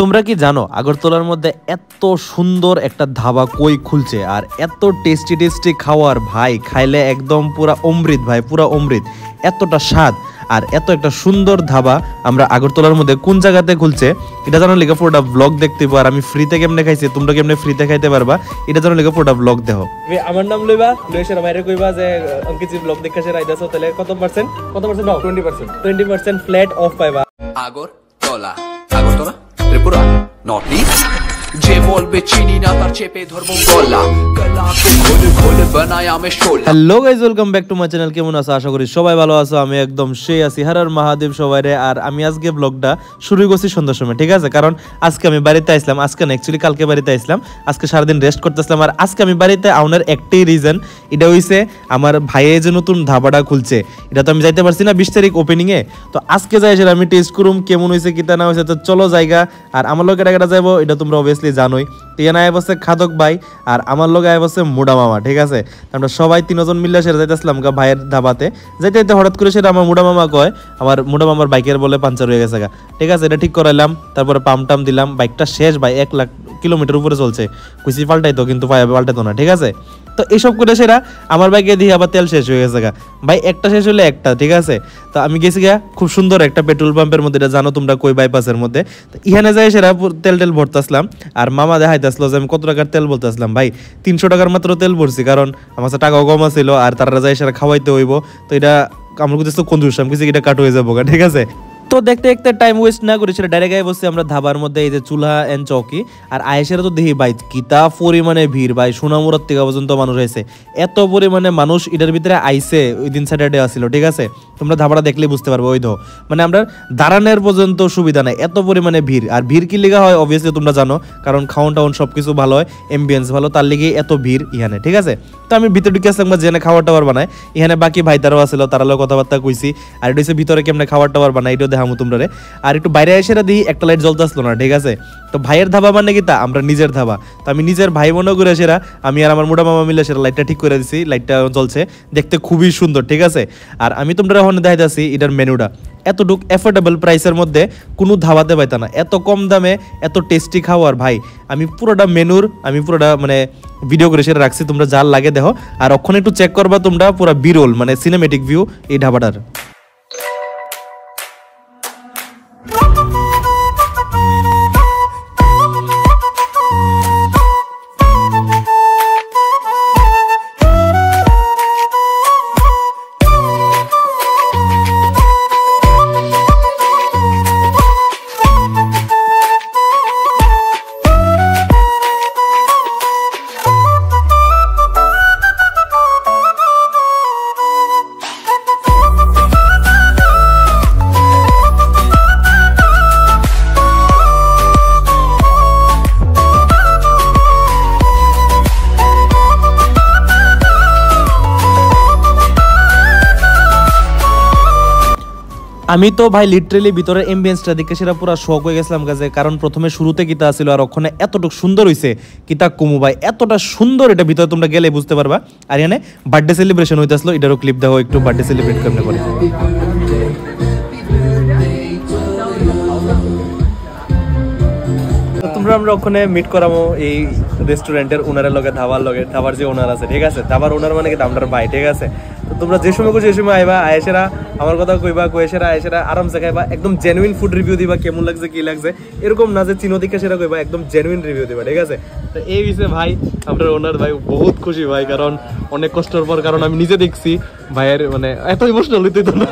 তোমরা কি জানো আগরতলার মধ্যে এত সুন্দর একটা ধাবা কই খুলছে আর এত টেস্টি টেস্টি খাওয়ার ভাই, খাইলে একদম পুরা অমৃত ভাই, পুরা অমৃত, এতটা স্বাদ আর এত একটা সুন্দর ধাবা আমরা আগরতলার মধ্যে কোন জায়গাতে খুলছে এটা জানার লেগে পুরোটা ব্লগ দেখতে পারো। আর আমি ফ্রিতে কেমনে খাইছি, তোমরা কেমনে ফ্রিতে খাইতে পারবা এটা জানার লেগে পুরোটা ব্লগ দেখো। আমার নাম লইবা, লইছের বাইরে কইবা যে অঙ্কিত ব্লগ দেখে সে রাইদাছো, তাহলে কত পার্সেন্ট অফ? 20% ফ্ল্যাট অফ পাইবা। আগরতলা, আগরতলা ত্রিপুরা নর্থ ইস্ট যে বলবে চিনি না তার চেপে ধরবো গলা, গলাকে খুলে খুলে বানায় আমি শোলা। Hello guys, welcome back to my channel. কেমন আছো? আশা করি সবাই ভালো আছো। আমি একদম সেই আছি। হর হর মহাদেব সবাই রে। আর আমি আজকে ব্লগটা শুরু করছি সন্ধ্যার সময়, ঠিক আছে? কারণ আজকে আমি বাড়িতে আসলাম, আজকে না অ্যাকচুয়ালি কালকে বাড়িতে আসলাম। আজকে সারাদিন রেস্ট করতেছিলাম। আর আজকে আমি বাড়িতে আউনের একটাই রিজন, এটা হইছে আমার ভাইয়ে যে নতুন ধাবাটা খুলছে, এটা তো আমি যাইতে পারছি না 20 তারিখ ওপেনিং এ। তো আজকে যাই সেটা আমি টেস্ট করুম কেমন হয়েছে কিতা না হয়েছে। তো চলো জায়গা। আর আমার লোক এটা যাবো এটা তোমরা অবভিয়াসলি জানোই। টিয়ানা আয় বসে খাদক ভাই আর আমার লোক আয় বসে মুডা মামা, ঠিক আছে? আমরা সবাই তিনজন মিলে সেটা যাইতেছিলাম ভাইয়ের ধাবাতে। যাইতে যাইতে হঠাৎ করে সেটা আমার মুডা মামা কয়, আমার মুডা মামার বাইকের বলে পাঞ্চার হয়ে গেছে গা, ঠিক আছে? এটা ঠিক করাইলাম, তারপরে পাম্প টাম দিলাম। বাইকটা শেষ ভাই, 1 লাখ কিলোমিটার উপরে চলছে। কুচি পাল্টাইতো কিন্তু পাল্টাইতো না, ঠিক আছে? তো এইসব করে সেটা আমার বাইকে দিয়ে আবার তেল শেষ হয়ে গেছে গা ভাই, একটা শেষ হলে একটা, ঠিক আছে? তো আমি গেছি গা খুব সুন্দর একটা পেট্রোল পাম্পের মধ্যে, এটা জানো তোমরা কই বাইপাসের মধ্যে। তো ইহানে যাই সেটা তেল ভরতেছিলাম আর মামা দেখাইতেছিল যে আমি কত টাকার তেল বলতেছিলাম। ভাই 300 টাকার মাত্র তেল ভরছি, কারণ আমার কাছে টাকাও কম ছিল আর তারা যাই সেটা খাওয়াইতে হইব। তো এটা আমার কাছে কনজুস, আমি কিছু এটা কাট হয়ে যাবো গা, ঠিক আছে? তো দেখতে দেখতে টাইম ওয়েস্ট না করি সেটা ডাইরেক্ট আই বসছি আমরা ধাবার মধ্যে, এই যে চুলা এন্ড চৌকি। আর আয়েসেরা তো দেখি ভাই কিতা পরিমাণে ভিড় ভাই, সোনামুড়ার থেকে পর্যন্ত মানুষ আইছে। এত পরিমাণে মানুষ এটার ভিতরে আইছে। ওই দিন স্যাটারডে আসছিল, ঠিক আছে? তোমরা ধাবাটা দেখলেই বুঝতে পারবো। ওই ধো মানে আমরা দাঁড়ানোর পর্যন্ত সুবিধা নাই, এত পরিমাণে ভিড়। আর ভিড় কি লিগা হয় অবভিয়াসলি তোমরা জানো, কারণ খাওয়ান টাউন সব কিছু ভালো হয়, এমবিয়েন্স ভালো, তার লিগে এত ভিড় ইহানে, ঠিক আছে? তো আমি ভিতরে ঢুকে আসলাম যেখানে খাবার টাবার বানায়। এখানে বাকি ভাই তারাও আসলো, তারাও কথাবার্তা কইছি। আর এটা হচ্ছে ভিতরে কেমনে খাবার টাবার বানায় এটাও দেখামো তোমরা। আর একটু বাইরে এসে দিই একটা লাইট জ্বলতে আসলো না, ঠিক আছে? তো ভাইয়ের ধাবা মানে কি তা আমরা নিজের ধাবা। তো আমি নিজের ভাই মনে করে সেরা আমি আর আমার মোটা মামা মিলে সেটা লাইটটা ঠিক করে দিছি। লাইটটা জ্বলছে, দেখতে খুবই সুন্দর, ঠিক আছে? আর আমি তোমরা এখন দেখাইতেছি এটার মেনুটা। এতটুক অ্যাফোর্ডেবল প্রাইসের মধ্যে কোনো ধাবাতে পাইতা না, এত কম দামে এত টেস্টি খাওয়ার ভাই। আমি পুরোটা মেনুর আমি পুরোটা মানে ভিডিও করে সেটা রাখছি, তোমরা যার লাগে দেখো। আর ওখানে একটু চেক করবা তোমরা, পুরো বিরল মানে সিনেমেটিক ভিউ এই ধাবাটার। আমি তো ভাই লিটারেলি ভিতরে এমবিয়েন্সটা দেখে সেটা পুরো শক হয়ে গেছিলাম কাছে, কারণ প্রথমে শুরুতে কিতা ছিল আর ওখানে এতটুকু সুন্দর হইছে কিতা কুমু ভাই, এতটা সুন্দর। এটা ভিতরে তোমরা গেলে বুঝতে পারবা। আর এখানে বার্থডে সেলিব্রেশন হইতেছিল, এটারও ক্লিপ দেখো একটু, বার্থডে সেলিব্রেট কেমনে করে। তোমরা আমরা ওখানে মিট করাবো এই রেস্টুরেন্টের ওনারের লগে, ধাবার যে ওনার আছে, ঠিক আছে? ধাবার ওনার মানে কি আমরার ভাই, ঠিক আছে? তো তোমরা যে সময় করছো সেই সময় আইবা, আয়েসেরা আমার কথা কইবা, আয়েসেরা আরামসে খাইবা, একদম জেনুইন ফুড রিভিউ দিবা, কেমন লাগছে কি লাগছে, এরকম না যে চিনো দিকে সেটা কইবা, একদম জেনুইন রিভিউ দিবা, ঠিক আছে? তো এই বিষয়ে ভাই আপনার ওনার ভাই বহুত খুশি ভাই, কারণ অনেক কষ্টের পর, কারণ আমি নিজে দেখছি ভাইয়ের মানে এত ইমোশনাল হইতে তো না,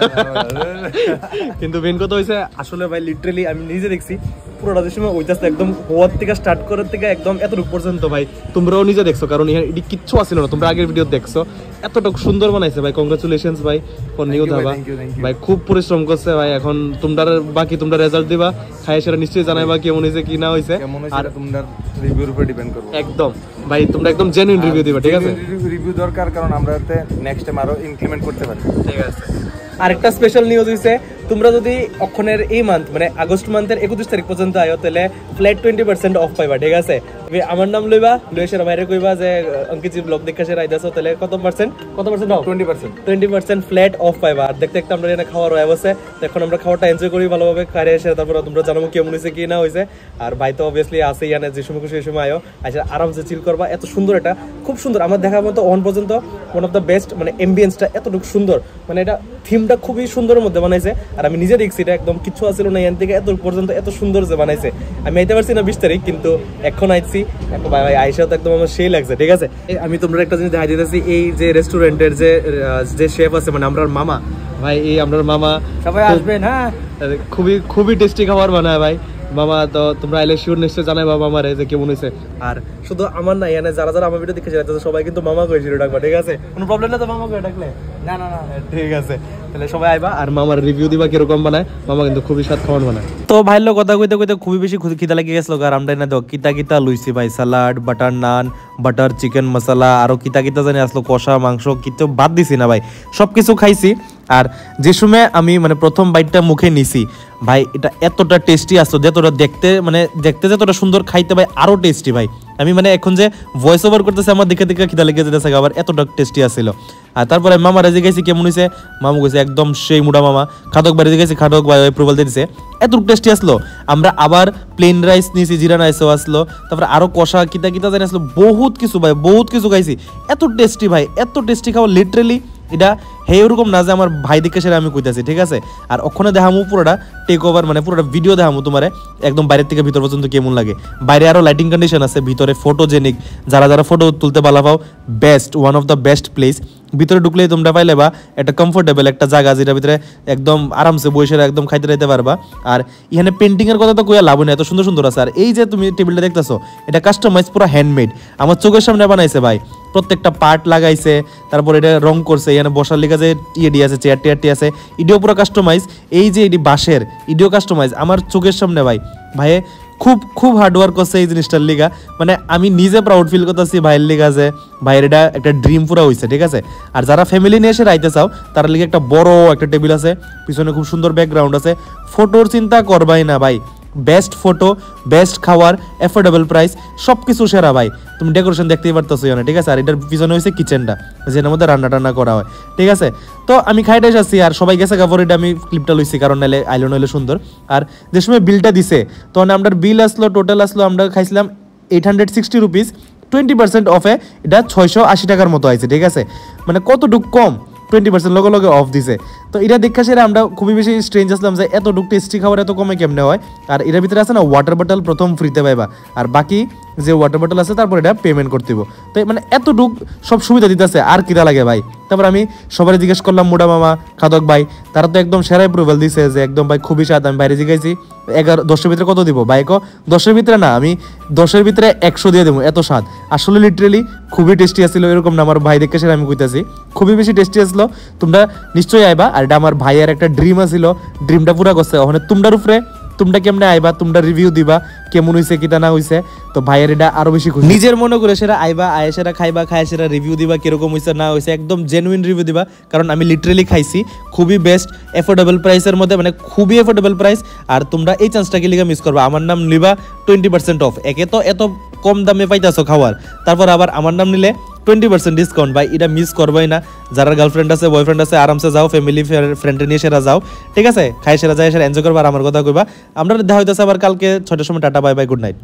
কিন্তু মেন কথা হয়েছে আসলে ভাই লিটারেলি আমি নিজে দেখছি পুরোটা যে সময় ওইটাতে একদম হওয়ার থেকে স্টার্ট করার থেকে একদম এতটুকু পর্যন্ত ভাই তোমরাও নিজে দেখছো, কারণ এটি কিচ্ছু আসছিল না, তোমরা আগের ভিডিও দেখছো। এতটুকু সুন্দর বানাইছে ভাই, কংগ্রাচুলেশনস ভাই ফর নিউ ধাবা ভাই, খুব পরিশ্রম করছে ভাই। এখন তোমরা বাকি তোমরা রেজাল্ট দিবা, খাই সেটা নিশ্চয়ই জানাইবা কেমন হয়েছে কি না হয়েছে, আর তোমরা রিভিউর উপর ডিপেন্ড করবে একদম ভাই। তোমরা একদম জেনুইন রিভিউ দিবা, ঠিক আছে? রিভিউ দরকার, কারণ আমরা নেক্সট টাইম আরো ইমপ্লিমেন্ট করতে পারি, ঠিক আছে? আরেকটা স্পেশাল নিউজ হইছে তোমরা যদি অক্ষণের এই মান্থ মানে আগস্ট মান্থের 31 তারিখ পর্যন্ত আয়ো তাহলে ফ্ল্যাট 20% অফ পাইবা, ঠিক আছে? তুমি আমার নাম লইবা, লইয়া সেরা বাইরে কইবা যে অঙ্কিতজি ব্লগ দেখে সেরা আইতাছো, তাহলে কত পার্সেন্ট অফ? 20% ফ্ল্যাট অফ পাইবা। আর দেখতে দেখতে আমরা এখানে খাওয়ার হয়ে বসে, এখন আমরা খাওয়াটা এনজয় করি ভালোভাবে, খাইয়ে এসে তারপর তোমরা জানাবো কেমন হয়েছে কি না হয়েছে। আর ভাই তো অবভিয়াসলি আছে ইয়ানে, যে সময় খুশি সেই সময় আয়ো, আচ্ছা আরামসে চিল করবা। এত সুন্দর, এটা খুব সুন্দর আমার দেখার মতো অন পর্যন্ত ওয়ান অফ দ্য বেস্ট, মানে এমবিয়েন্সটা এতটুকু সুন্দর, মানে এটা থিমটা খুবই সুন্দরের মধ্যে বানাইছে। আর আমি নিজে দেখছি এটা একদম কিছু আসছিল না এখান থেকে এত পর্যন্ত এত সুন্দর যে বানাইছে। আমি আইতে পারছি না 20 তারিখ, কিন্তু এখন আইছি, ভাই ভাই আইসা তো একদম আমার সেই লাগছে, ঠিক আছে? আমি তোমরা একটা জিনিস দেখাই দিতেছি, এই যে রেস্টুরেন্টের যে শেফ আছে, মানে আমরা মামা ভাই, এই আমরা মামা সবাই আসবেন। হ্যাঁ, খুবই টেস্টি খাবার বানায় ভাই মামা। তো তোমরা আইলে শিওর নিশ্চয় জানাইবা মামারে যে কেমন হয়েছে। আর শুধু আমার না, এখানে যারা যারা আমার ভিডিও দেখে যাচ্ছে সবাই কিন্তু মামা করে শিরো ডাকবা, ঠিক আছে? কোনো প্রবলেম না তো মামা করে ডাকলে? না, ঠিক আছে, তাহলে সবাই আইবা আর মামার রিভিউ দিবা কিরকম বানায়। মামা কিন্তু খুবই স্বাদ খাবার বানায়। তো ভাইয়ের লোক কথা কইতে কইতে খুবই বেশি খিদা লেগে গেছিল। আর আমরা না দেখো কিতা লুইছি ভাই, সালাড, বাটার নান, বাটার চিকেন মশলা, আরো কিতা জানি আসলো, কষা মাংস, কিন্তু বাদ দিছি না ভাই, সবকিছু খাইছি। আর যে সময় আমি মানে প্রথম বাইটটা মুখে নিছি ভাই, এটা এতটা টেস্টি আসতো, যতটা দেখতে যতটা সুন্দর, খাইতে ভাই আরো টেস্টি ভাই। আমি মানে এখন যে ভয়েস ওভার করতেছে আমার দেখে খিদা লেগে যেতেছে, আবার এতটা টেস্টি আসছিল। আর তারপরে মামা রাজি গেছি কেমন হয়েছে, মামু গেছে একদম সেই মুড়া মামা। খাদক বাড়িতে গেছি, খাদক ভাই অ্যাপ্রুভাল দিয়ে দিছে, এতটুকু টেস্টি আসলো। আমরা আবার প্লেন রাইস নিয়েছি, জিরা রাইসও আসলো, তারপরে আরো কষা কিতা জানি আসলো, বহুত কিছু ভাই, বহুত কিছু খাইছি। এত টেস্টি ভাই, এত টেস্টি খাওয়া লিটারেলি এটা হে ওরকম না যে আমার ভাই দেখে সেটা আমি কইতাছি, ঠিক আছে? আর ওখানে দেখামু পুরোটা টেক ওভার, মানে পুরোটা ভিডিও দেখামু তোমারে একদম বাইরের থেকে ভিতর পর্যন্ত কেমন লাগে। বাইরে আরো লাইটিং কন্ডিশন আছে, ভিতরে ফটোজেনিক, যারা ফটো তুলতে ভালো পাও, best, one of the best place. ভিতরে ঢুকলেই তোমরা পাইলে বা একটা কমফোর্টেবল একটা জায়গা, যেটা ভিতরে একদম আরামসে বসে একদম খাইতে পারবা। আর এখানে পেন্টিং এর কথা তো কইয়া লাভ নেই, এত সুন্দর সুন্দর আছে। আর এই যে তুমি টেবিলটা দেখতেছো, এটা কাস্টমাইজ পুরো হ্যান্ডমেড, আমার চোখের সামনে বানাইছে ভাই, প্রত্যেকটা পার্ট লাগাইছে, তারপর এটা রং করছে, এখানে বসার লিগা যে ইয়েডি আছে, চেয়ারটি আছে, ইডিও পুরো কাস্টমাইজ। এই যে এটি বাঁশের, ইডিও কাস্টমাইজ আমার চোখের সামনে ভাই। ভাইয়ে খুব হার্ডওয়ার্ক করছে এই জিনিসটার লিগা, মানে আমি নিজে প্রাউড ফিল করতেছি ভাইয়ের লিগা যে ভাইয়ের এটা একটা ড্রিম পুরা হয়েছে, ঠিক আছে? আর যারা ফ্যামিলি নিয়ে এসে রাইতে চাও তার লিগে একটা বড় একটা টেবিল আছে, পিছনে খুব সুন্দর ব্যাকগ্রাউন্ড আছে, ফটোর চিন্তা করবাই না ভাই। বেস্ট ফটো, বেস্ট খাওয়ার, অ্যাফোর্ডেবল প্রাইস, সব কিছু সেরা ভাই। তুমি ডেকোরেশন দেখতেই পারতেছো না, ঠিক আছে? আর এটার পিছনে হয়েছে কিচেনটা, যেটার মধ্যে রান্না করা হয়, ঠিক আছে? তো আমি খাইতে এসেছি আর সবাই গেছে কাপড়, এটা আমি ক্লিপটা লইছি কারণ নাহলে আইলন হইলে সুন্দর। আর যে সময় বিলটা দিছে তখন আমরা বিল আসলো, টোটাল আসলো, আমরা খাইছিলাম 860 রুপিস, 20% অফে এটা 680 টাকার মতো আইছে, ঠিক আছে? মানে কতটুক কম, 20% লগে অফ দিছে। তো এটা দেখা সেরা আমরা খুবই বেশি স্ট্রেঞ্জ আসলাম যে এতটুক টেস্টি খাবার এত কমে কেমনে হয়। আর এটার ভিতরে আছে না ওয়াটার বটল প্রথম ফ্রিতে পাইবা, আর বাকি যে ওয়াটার বটল আছে তারপর এটা পেমেন্ট করতে হইব। তো মানে এতটুক সব সুবিধা দিতেছে, আর কিরা লাগে ভাই? তারপর আমি সবাই জিজ্ঞেস করলাম, মুডা মামা, খাদক ভাই, তারা তো একদম সেরা অ্যাপ্রুভাল দিছে যে একদম ভাই খুবই স্বাদ। আমি বাইরে জিজ্ঞাসি 10-এর ভিতরে কত দিব, ভাইকো 10-এর ভিতরে না, আমি 10-এর ভিতরে 100 দিয়ে দেবো, এত স্বাদ। আসলে লিটারেলি খুবই টেস্টি আসছিল, এরকম না আমার ভাই দেখে সেটা আমি কইতাছি, খুবই বেশি টেস্টি আসলো। তোমরা নিশ্চয়ই আইবা। আর এটা আমার ভাইয়ের একটা ড্রিম আছিল, ড্রিমটা পুরা করছে। ওখানে তোমরার উপরে তোমরা কেমনে আইবা, তোমরা রিভিউ দিবা কেমন হইছে কিটা না হইছে। তো ভাইয়ের এটা আরো বেশি খুশি, নিজের মনে করে সেটা আইবা, আয় সেটা খাইবা, খায় সেটা রিভিউ দিবা কিরকম হইছে না হইছে, একদম জেনুইন রিভিউ দিবা। কারণ আমি লিটারেলি খাইছি, খুবই বেস্ট, অ্যাফোর্ডেবল প্রাইসের মধ্যে, মানে খুবই অ্যাফোর্ডেবল প্রাইস। আর তোমরা এই চান্সটাকে লিগা মিস করবা, আমার নাম নিবা 20% অফ। একে তো এত কম দামে পাইতাছো খাওয়ার, তারপর আবার আমার নাম নিলে 20% ডিসকাউন্ট, ভাই এটা মিস করবাই না। যারা গার্লফ্রেন্ড আছে, বয়ফ্রেন্ড আছে, আরামসে যাও, ফ্যামিলি ফ্রেন্ড নিয়ে সেরা যাও, ঠিক আছে? খাই সেরা যায়, সেরা এনজয় করবা, আর আমার কথা কইবা। আমরা দেখা হইতেছে আবার কালকে 6টার সময়। Tata, bye bye, good night.